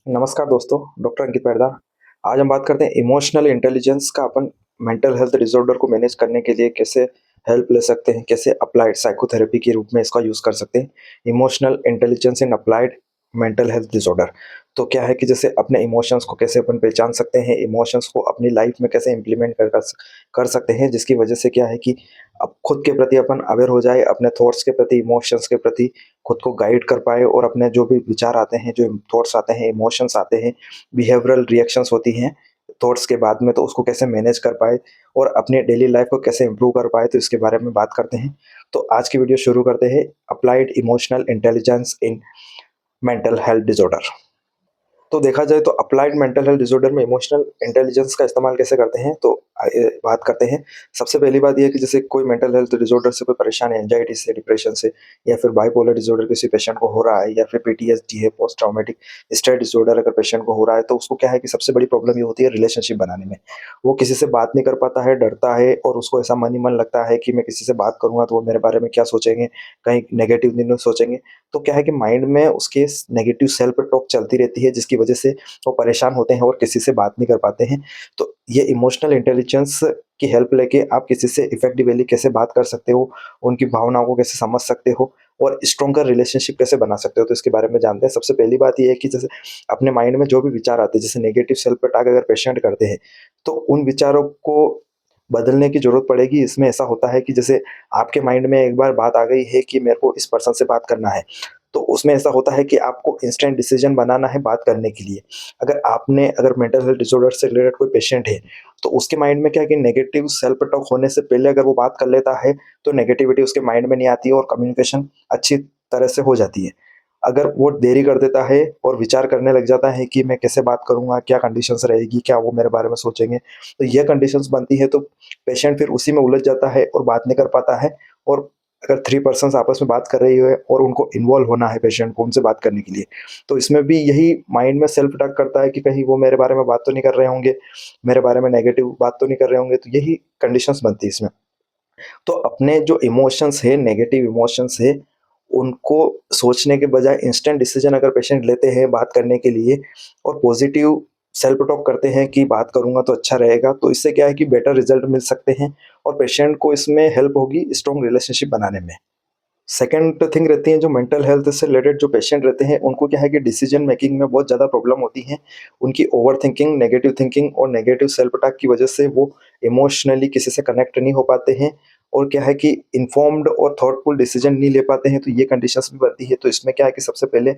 नमस्कार दोस्तों, डॉक्टर अंकित पैरदार। आज हम बात करते हैं इमोशनल इंटेलिजेंस का अपन मेंटल हेल्थ डिसऑर्डर को मैनेज करने के लिए कैसे हेल्प ले सकते हैं, कैसे अप्लाइड साइकोथेरेपी के रूप में इसका यूज़ कर सकते हैं। Emotional intelligence in applied mental health disorder. तो क्या है कि जैसे अपने इमोशंस को कैसे अपन पहचान सकते हैं, इमोशंस को अपनी लाइफ में कैसे इम्प्लीमेंट कर सकते हैं, जिसकी वजह से क्या है कि अब खुद के प्रति अपन अवेयर हो जाए, अपने थॉट्स के प्रति, इमोशंस के प्रति खुद को गाइड कर पाए और अपने जो भी विचार आते हैं, जो थॉट्स आते हैं, इमोशंस आते हैं, बिहेवियरल रिएक्शंस होती हैं थॉट्स के बाद में, तो उसको कैसे मैनेज कर पाए और अपने डेली लाइफ को कैसे इंप्रूव कर पाए, तो इसके बारे में बात करते हैं। तो आज की वीडियो शुरू करते हैं, applied emotional intelligence in mental health disorder. तो देखा जाए तो अप्लाइड मेंटल हेल्थ डिसऑर्डर में इमोशनल इंटेलिजेंस का इस्तेमाल कैसे करते हैं, तो बात करते हैं। सबसे पहली बात ये है कि जैसे कोई मेंटल हेल्थ डिसऑर्डर से कोई परेशान है, एंजाइटी से, डिप्रेशन से, या फिर बाइपोलर डिसऑर्डर किसी पेशेंट को हो रहा है, या फिर पीटीएसडी है, पोस्ट ट्रॉमेटिक स्ट्रेस डिसऑर्डर अगर पेशेंट को हो रहा है, तो उसको क्या है कि सबसे बड़ी प्रॉब्लम ये होती है रिलेशनशिप बनाने में। वो किसी से बात नहीं कर पाता है, डरता है, और उसको ऐसा मन ही मन लगता है कि मैं किसी से बात करूंगा तो वो मेरे बारे में क्या सोचेंगे, कहीं नेगेटिव नहीं सोचेंगे। तो क्या है कि माइंड में उसके नेगेटिव सेल्फ टॉक चलती रहती है, जिसकी वजह से वो परेशान होते हैं और किसी से बात नहीं कर पाते हैं। तो ये इमोशनल इंटेलिजेंस की हेल्प लेके आप किसी से इफेक्टिवली कैसे बात कर सकते हो, उनकी भावनाओं को कैसे समझ सकते हो और स्ट्रॉन्गर रिलेशनशिप कैसे बना सकते हो, तो इसके बारे में जानते हैं। सबसे पहली बात ये है कि जैसे अपने माइंड में जो भी विचार आते हैं, जैसे नेगेटिव सेल्फ अटैक अगर पेशेंट करते हैं, तो उन विचारों को बदलने की ज़रूरत पड़ेगी। इसमें ऐसा होता है कि जैसे आपके माइंड में एक बार बात आ गई है कि मेरे को इस पर्सन से बात करना है, तो उसमें ऐसा होता है कि आपको इंस्टेंट डिसीजन बनाना है बात करने के लिए। अगर मेंटल हेल्थ डिसऑर्डर से रिलेटेड कोई पेशेंट है, तो उसके माइंड में क्या है कि नेगेटिव सेल्फ टॉक होने से पहले अगर वो बात कर लेता है, तो नेगेटिविटी उसके माइंड में नहीं आती है और कम्युनिकेशन अच्छी तरह से हो जाती है। अगर वो देरी कर देता है और विचार करने लग जाता है कि मैं कैसे बात करूँगा, क्या कंडीशंस रहेगी, क्या वो मेरे बारे में सोचेंगे, तो ये कंडीशंस बनती है, तो पेशेंट फिर उसी में उलझ जाता है और बात नहीं कर पाता है। और अगर 3 पर्सन्स आपस में बात कर रही है और उनको इन्वॉल्व होना है पेशेंट को उनसे बात करने के लिए, तो इसमें भी यही माइंड में सेल्फ टॉक करता है कि कहीं वो मेरे बारे में बात तो नहीं कर रहे होंगे, मेरे बारे में नेगेटिव बात तो नहीं कर रहे होंगे, तो यही कंडीशंस बनती है इसमें। तो अपने जो इमोशंस है, नेगेटिव इमोशंस है, उनको सोचने के बजाय इंस्टेंट डिसीजन अगर पेशेंट लेते हैं बात करने के लिए और पॉजिटिव सेल्फ टॉक करते हैं कि बात करूँगा तो अच्छा रहेगा, तो इससे क्या है कि बेटर रिजल्ट मिल सकते हैं और पेशेंट को इसमें हेल्प होगी स्ट्रॉन्ग रिलेशनशिप बनाने में। सेकंड थिंग रहती है, जो मेंटल हेल्थ से रिलेटेड जो पेशेंट रहते हैं, उनको क्या है कि डिसीजन मेकिंग में बहुत ज़्यादा प्रॉब्लम होती है। उनकी ओवरथिंकिंग, नेगेटिव थिंकिंग और नेगेटिव सेल्फ टॉक की वजह से वो इमोशनली किसी से कनेक्ट नहीं हो पाते हैं और क्या है कि इन्फॉर्म्ड और थॉटफुल डिसीजन नहीं ले पाते हैं, तो ये कंडीशंस भी बनती है। तो इसमें क्या है कि सबसे पहले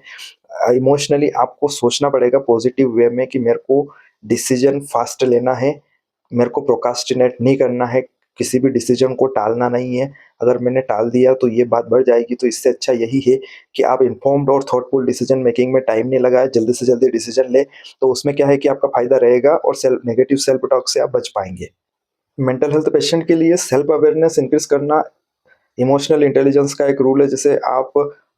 इमोशनली आपको सोचना पड़ेगा पॉजिटिव वे में कि मेरे को डिसीजन फास्ट लेना है, मेरे को प्रोक्रास्टिनेट नहीं करना है, किसी भी डिसीजन को टालना नहीं है। अगर मैंने टाल दिया तो ये बात बढ़ जाएगी, तो इससे अच्छा यही है कि आप इन्फॉर्म्ड और थॉटफुल डिसीजन मेकिंग में टाइम नहीं लगाएं, जल्दी से जल्दी डिसीजन लें। तो उसमें क्या है कि आपका फ़ायदा रहेगा और नेगेटिव सेल्फ टॉक से आप बच पाएँगे। मेंटल हेल्थ पेशेंट के लिए सेल्फ अवेयरनेस इंक्रीज़ करना इमोशनल इंटेलिजेंस का एक रूल है। जैसे आप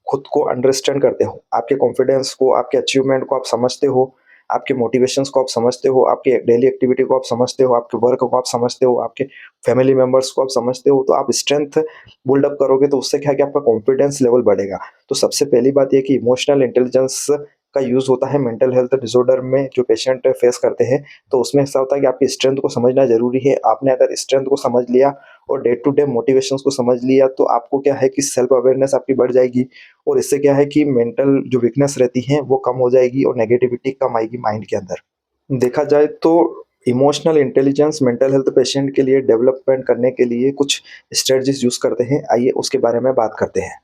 खुद को अंडरस्टैंड करते हो, आपके कॉन्फिडेंस को, आपके अचीवमेंट को आप समझते हो, आपके मोटिवेशंस को आप समझते हो, आपके डेली एक्टिविटी को आप समझते हो, आपके वर्क को आप समझते हो, आपके फैमिली मेंबर्स को आप समझते हो, तो आप स्ट्रेंथ बिल्ड अप करोगे, तो उससे क्या है कि आपका कॉन्फिडेंस लेवल बढ़ेगा। तो सबसे पहली बात ये है कि इमोशनल इंटेलिजेंस का यूज़ होता है मेंटल हेल्थ डिसऑर्डर में जो पेशेंट फेस करते हैं। तो उसमें ऐसा होता है कि आपकी स्ट्रेंथ को समझना ज़रूरी है। आपने अगर स्ट्रेंथ को समझ लिया और डे टू डे मोटिवेशंस को समझ लिया, तो आपको क्या है कि सेल्फ अवेयरनेस आपकी बढ़ जाएगी और इससे क्या है कि मेंटल जो वीकनेस रहती है वो कम हो जाएगी और नेगेटिविटी कम आएगी माइंड के अंदर। देखा जाए तो emotional intelligence mental health patient के लिए डेवलपमेंट करने के लिए कुछ स्ट्रेटजीज यूज़ करते हैं। आइए उसके बारे में बात करते हैं।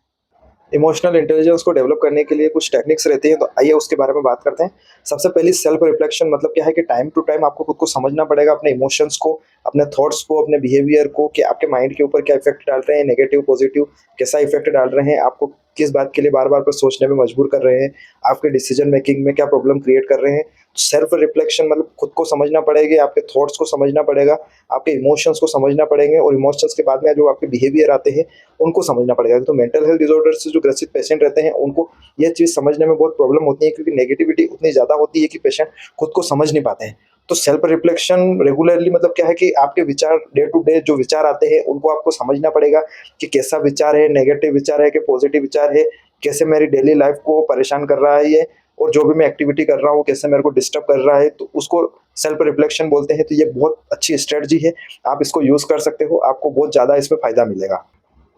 इमोशनल इंटेलिजेंस को डेवलप करने के लिए कुछ टेक्निक्स रहती हैं, तो आइए उसके बारे में बात करते हैं। सबसे पहली सेल्फ रिफ्लेक्शन, मतलब क्या है कि टाइम टू टाइम आपको खुद को समझना पड़ेगा, अपने इमोशंस को, अपने थॉट्स को, अपने बिहेवियर को, कि आपके माइंड के ऊपर क्या इफेक्ट डाल रहे हैं, नेगेटिव पॉजिटिव कैसा इफेक्ट डाल रहे हैं, आपको किस बात के लिए बार बार पर सोचने में मजबूर कर रहे हैं, आपके डिसीजन मेकिंग में क्या प्रॉब्लम क्रिएट कर रहे हैं। सेल्फ रिफ्लेक्शन मतलब खुद को समझना पड़ेगा, आपके थॉट्स को समझना पड़ेगा, आपके इमोशंस को समझना पड़ेंगे और इमोशंस के बाद में जो आपके बिहेवियर आते हैं उनको समझना पड़ेगा। तो मेंटल हेल्थ डिसऑर्डर से जो ग्रसित पेशेंट रहते हैं, उनको ये चीज़ समझने में बहुत प्रॉब्लम होती है, क्योंकि नेगेटिविटी उतनी ज़्यादा होती है कि पेशेंट खुद को समझ नहीं पाते हैं। तो सेल्फ रिफ्लेक्शन रेगुलरली, मतलब क्या है कि आपके विचार डे टू डे जो विचार आते हैं उनको आपको समझना पड़ेगा कि कैसा विचार है, नेगेटिव विचार है कि पॉजिटिव विचार है, कैसे मेरी डेली लाइफ को परेशान कर रहा है ये, और जो भी मैं एक्टिविटी कर रहा हूँ कैसे मेरे को डिस्टर्ब कर रहा है, तो उसको सेल्फ रिफ्लेक्शन बोलते हैं। तो ये बहुत अच्छी स्ट्रेटजी है, आप इसको यूज़ कर सकते हो, आपको बहुत ज़्यादा इसमें फ़ायदा मिलेगा।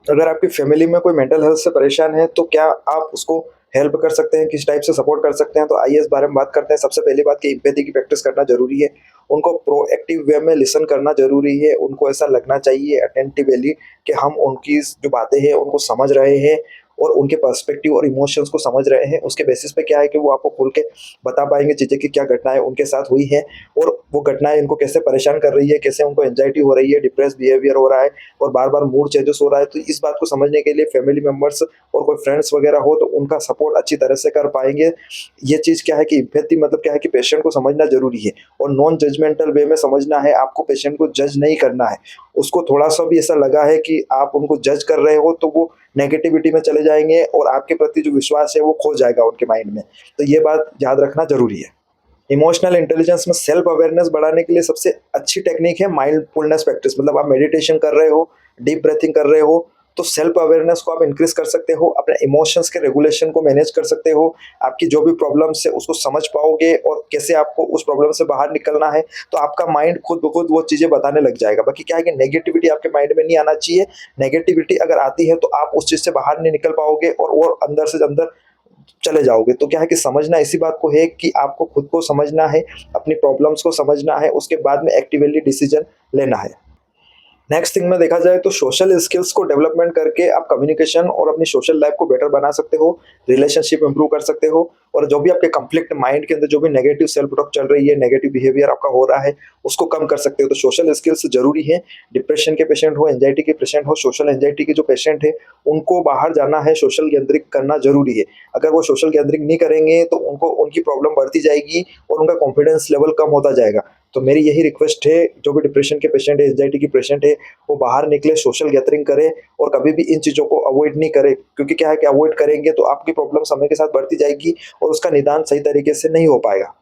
अगर आपकी फैमिली में कोई मेंटल हेल्थ से परेशान है तो क्या आप उसको हेल्प कर सकते हैं, किस टाइप से सपोर्ट कर सकते हैं? तो आइए इस बारे में बात करते हैं। सबसे पहली बात कि एम्पैथी की प्रैक्टिस करना ज़रूरी है। उनको प्रोएक्टिव वे में लिसन करना ज़रूरी है। उनको ऐसा लगना चाहिए अटेंटिवली कि हम उनकी जो बातें हैं उनको समझ रहे हैं और उनके पर्सपेक्टिव और इमोशंस को समझ रहे हैं। उसके बेसिस पे क्या है कि वो आपको खुल के बता पाएँगे चीज़ें कि क्या घटनाएँ उनके साथ हुई हैं और वो घटनाएँ इनको कैसे परेशान कर रही है, कैसे उनको एंग्ज़ायटी हो रही है, डिप्रेस्ड बिहेवियर हो रहा है और बार-बार मूड चेंजेस हो रहा है। तो इस बात को समझने के लिए फैमिली मेंबर्स और कोई फ्रेंड्स वगैरह हो तो उनका सपोर्ट अच्छी तरह से कर पाएँगे। ये चीज़ क्या है कि एम्पैथी मतलब क्या है कि पेशेंट को समझना ज़रूरी है और नॉन जजमेंटल वे में समझना है। आपको पेशेंट को जज नहीं करना है। उसको थोड़ा-सा भी ऐसा लगा है कि आप उनको जज कर रहे हो तो वो नेगेटिविटी में चले जाएँगे और आपके प्रति जो विश्वास है वो खो जाएगा उनके माइंड में। तो ये बात याद रखना ज़रूरी है। इमोशनल इंटेलिजेंस में सेल्फ अवेयरनेस बढ़ाने के लिए सबसे अच्छी टेक्निक है माइंडफुलनेस प्रैक्टिस। मतलब आप मेडिटेशन कर रहे हो, डीप ब्रीथिंग कर रहे हो, तो सेल्फ अवेयरनेस को आप इंक्रीज कर सकते हो, अपने इमोशंस के रेगुलेशन को मैनेज कर सकते हो, आपकी जो भी प्रॉब्लम्स है उसको समझ पाओगे और कैसे आपको उस प्रॉब्लम से बाहर निकलना है। तो आपका माइंड खुद ब खुद वो चीज़ें बताने लग जाएगा। बाकी क्या है कि नेगेटिविटी आपके माइंड में नहीं आना चाहिए। नेगेटिविटी अगर आती है तो आप उस चीज़ से बाहर नहीं निकल पाओगे और अंदर से अंदर चले जाओगे। तो क्या है कि समझना इसी बात को है कि आपको खुद को समझना है, अपनी प्रॉब्लम्स को समझना है, उसके बाद में एक्टिवली डिसीजन लेना है। नेक्स्ट थिंग में देखा जाए तो सोशल स्किल्स को डेवलपमेंट करके आप कम्युनिकेशन और अपनी सोशल लाइफ को बेटर बना सकते हो, रिलेशनशिप इंप्रूव कर सकते हो और जो भी आपके कॉन्फ्लिक्ट माइंड के अंदर जो भी नेगेटिव सेल्फ टॉक चल रही है, नेगेटिव बिहेवियर आपका हो रहा है, उसको कम कर सकते हो। तो सोशल स्किल्स ज़रूरी है। डिप्रेशन के पेशेंट हो, एंग्जायटी के पेशेंट हो, सोशल एंग्जायटी के जो पेशेंट है, उनको बाहर जाना है, सोशल गैदरिंग करना ज़रूरी है। अगर वो सोशल गैदरिंग नहीं करेंगे तो उनको उनकी प्रॉब्लम बढ़ती जाएगी और उनका कॉन्फिडेंस लेवल कम होता जाएगा। तो मेरी यही रिक्वेस्ट है, जो भी डिप्रेशन के पेशेंट है, एंग्जायटी के पेशेंट है, वो बाहर निकले, सोशल गैदरिंग करें और कभी भी इन चीज़ों को अवॉइड नहीं करें। क्योंकि क्या है कि अवॉइड करेंगे तो आपकी प्रॉब्लम समय के साथ बढ़ती जाएगी और उसका निदान सही तरीके से नहीं हो पाएगा।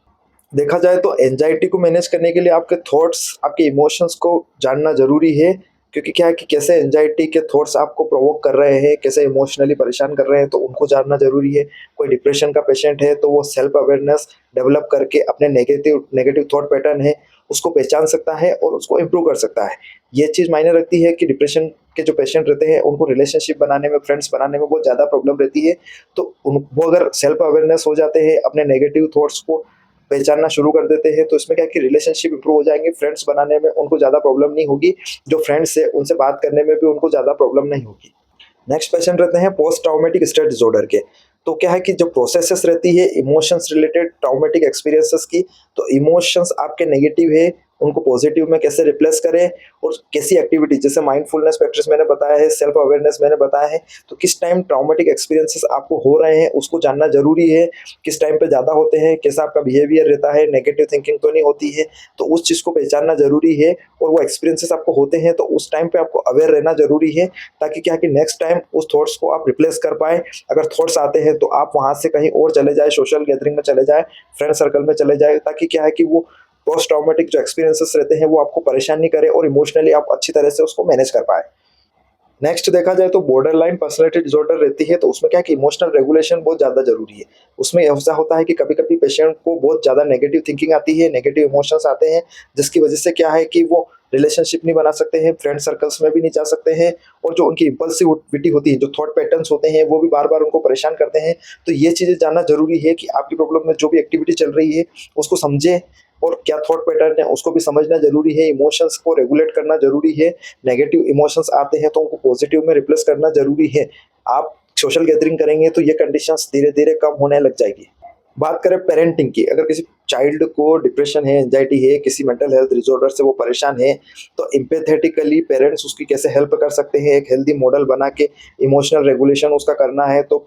देखा जाए तो एंग्जायटी को मैनेज करने के लिए आपके थॉट्स, आपके इमोशंस को जानना ज़रूरी है। क्योंकि क्या है कि कैसे एंग्जायटी के थॉट्स आपको प्रोवोक कर रहे हैं, कैसे इमोशनली परेशान कर रहे हैं, तो उनको जानना ज़रूरी है। कोई डिप्रेशन का पेशेंट है तो वो सेल्फ अवेयरनेस डेवलप करके अपने नेगेटिव नेगेटिव थॉट पैटर्न है, उसको पहचान सकता है और उसको इम्प्रूव कर सकता है। ये चीज़ मायने रखती है कि डिप्रेशन के जो पेशेंट रहते हैं उनको रिलेशनशिप बनाने में, फ्रेंड्स बनाने में बहुत ज़्यादा प्रॉब्लम रहती है। तो वो अगर सेल्फ अवेयरनेस हो जाते हैं, अपने नेगेटिव थॉट्स को पहचानना शुरू कर देते हैं, तो इसमें क्या है कि रिलेशनशिप इंप्रूव हो जाएँगे, फ्रेंड्स बनाने में उनको ज़्यादा प्रॉब्लम नहीं होगी, जो फ्रेंड्स हैं उनसे बात करने में भी उनको ज़्यादा प्रॉब्लम नहीं होगी। नेक्स्ट पेशेंट रहते हैं पोस्ट ट्रॉमेटिक स्ट्रेस डिसऑर्डर के। तो क्या है कि जो प्रोसेसेस रहती है इमोशंस रिलेटेड ट्रॉमेटिक एक्सपीरियंसेस की, तो इमोशंस आपके नेगेटिव है, उनको पॉजिटिव में कैसे रिप्लेस करें और कैसी एक्टिविटी, जैसे माइंडफुलनेस प्रैक्टिस मैंने बताया है, सेल्फ अवेयरनेस मैंने बताया है। तो किस टाइम ट्रॉमेटिक एक्सपीरियंसेस आपको हो रहे हैं उसको जानना ज़रूरी है। किस टाइम पे ज़्यादा होते हैं, कैसा आपका बिहेवियर रहता है, नेगेटिव थिंकिंग तो नहीं होती है, तो उस चीज़ को पहचानना ज़रूरी है। और वो एक्सपीरियंसेस आपको होते हैं तो उस टाइम पे आपको अवेयर रहना ज़रूरी है, ताकि क्या है कि नेक्स्ट टाइम उस थॉट्स को आप रिप्लेस कर पाएँ। अगर थॉट्स आते हैं तो आप वहाँ से कहीं और चले जाएँ, सोशल गैदरिंग में चले जाएँ, फ्रेंड सर्कल में चले जाएँ, ताकि क्या है कि वो पोस्ट ट्रॉमेटिक जो एक्सपीरियंसेस रहते हैं वो आपको परेशान नहीं करे और इमोशनली आप अच्छी तरह से उसको मैनेज कर पाएँ। नेक्स्ट देखा जाए तो बॉर्डर लाइन पर्सनैलिटी डिसऑर्डर रहती है, तो उसमें क्या है कि इमोशनल रेगुलेशन बहुत ज़्यादा ज़रूरी है। उसमें ऐसा होता है कि कभी-कभी पेशेंट को बहुत ज़्यादा नेगेटिव थिंकिंग आती है, नेगेटिव इमोशंस आते हैं, जिसकी वजह से क्या है कि वो रिलेशनशिप नहीं बना सकते हैं, फ्रेंड सर्कल्स में भी नहीं जा सकते हैं और जो उनकी इम्पल्सिविटी होती है, जो थॉट पैटर्न्स होते हैं, वो भी बार-बार उनको परेशान करते हैं। तो ये चीज़ें जानना ज़रूरी है कि आपकी प्रॉब्लम में जो भी एक्टिविटी चल रही है, उसको समझें और क्या थॉट पैटर्न है उसको भी समझना ज़रूरी है, इमोशंस को रेगुलेट करना ज़रूरी है। नेगेटिव इमोशंस आते हैं तो उनको पॉजिटिव में रिप्लेस करना ज़रूरी है। आप सोशल गैदरिंग करेंगे तो ये कंडीशंस धीरे-धीरे कम होने लग जाएगी। बात करें पेरेंटिंग की, अगर किसी चाइल्ड को डिप्रेशन है, एंग्जायटी है, किसी मेंटल हेल्थ डिसऑर्डर से वो परेशान है, तो एम्पैथेटिकली पेरेंट्स उसकी कैसे हेल्प कर सकते हैं, एक हेल्दी मॉडल बना के इमोशनल रेगुलेशन उसका करना है। तो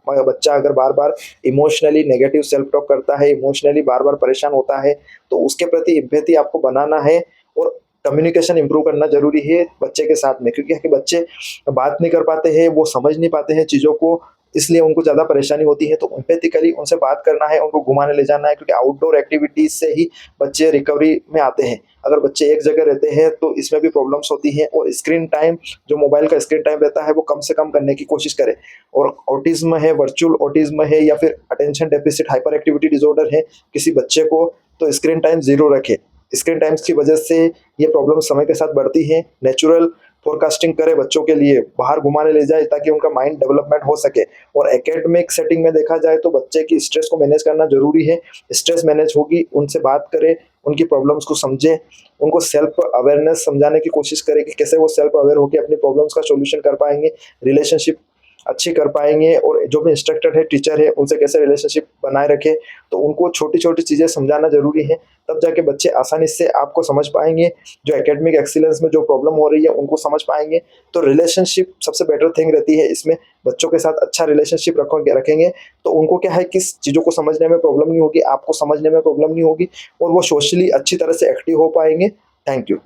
बच्चा अगर बार-बार इमोशनली नेगेटिव सेल्फ टॉक करता है, इमोशनली बार-बार परेशान होता है, तो उसके प्रति एम्पैथी आपको बनाना है और कम्युनिकेशन इंप्रूव करना ज़रूरी है बच्चे के साथ में। क्योंकि है कि बच्चे बात नहीं कर पाते हैं, वो समझ नहीं पाते हैं चीज़ों को, इसलिए उनको ज़्यादा परेशानी होती है। तो एम्पैथिकली उनसे बात करना है, उनको घुमाने ले जाना है, क्योंकि आउटडोर एक्टिविटीज़ से ही बच्चे रिकवरी में आते हैं। अगर बच्चे एक जगह रहते हैं तो इसमें भी प्रॉब्लम्स होती हैं, और स्क्रीन टाइम, जो मोबाइल का स्क्रीन टाइम रहता है वो कम से कम करने की कोशिश करें। और ऑटिज़्म है, वर्चुअल ऑटिज़्म है, या फिर attention deficit hyper activity disorder है किसी बच्चे को, तो स्क्रीन टाइम ज़ीरो रखें। स्क्रीन टाइम्स की वजह से ये प्रॉब्लम समय के साथ बढ़ती हैं। नेचुरल फोरकास्टिंग करें बच्चों के लिए, बाहर घुमाने ले जाए ताकि उनका माइंड डेवलपमेंट हो सके। और एकेडमिक सेटिंग में देखा जाए तो बच्चे की स्ट्रेस को मैनेज करना ज़रूरी है। स्ट्रेस मैनेज होगी, उनसे बात करें, उनकी प्रॉब्लम्स को समझें, उनको सेल्फ अवेयरनेस समझाने की कोशिश करें कि कैसे वो सेल्फ अवेयर होकर अपनी प्रॉब्लम्स का सॉल्यूशन कर पाएँगे, रिलेशनशिप अच्छी कर पाएँगे, और जो भी इंस्ट्रक्टर है, टीचर है, उनसे कैसे रिलेशनशिप बनाए रखें। तो उनको छोटी-छोटी चीज़ें समझाना ज़रूरी है, तब जाके बच्चे आसानी से आपको समझ पाएँगे, जो एकेडमिक एक्सीलेंस में जो प्रॉब्लम हो रही है उनको समझ पाएँगे। तो रिलेशनशिप सबसे बेटर थिंग रहती है इसमें, बच्चों के साथ अच्छा रिलेशनशिप रखेंगे तो उनको क्या है, किस चीज़ों को समझने में प्रॉब्लम नहीं होगी, आपको समझने में प्रॉब्लम नहीं होगी, और वो सोशली अच्छी तरह से एक्टिव हो पाएँगे। Thank you.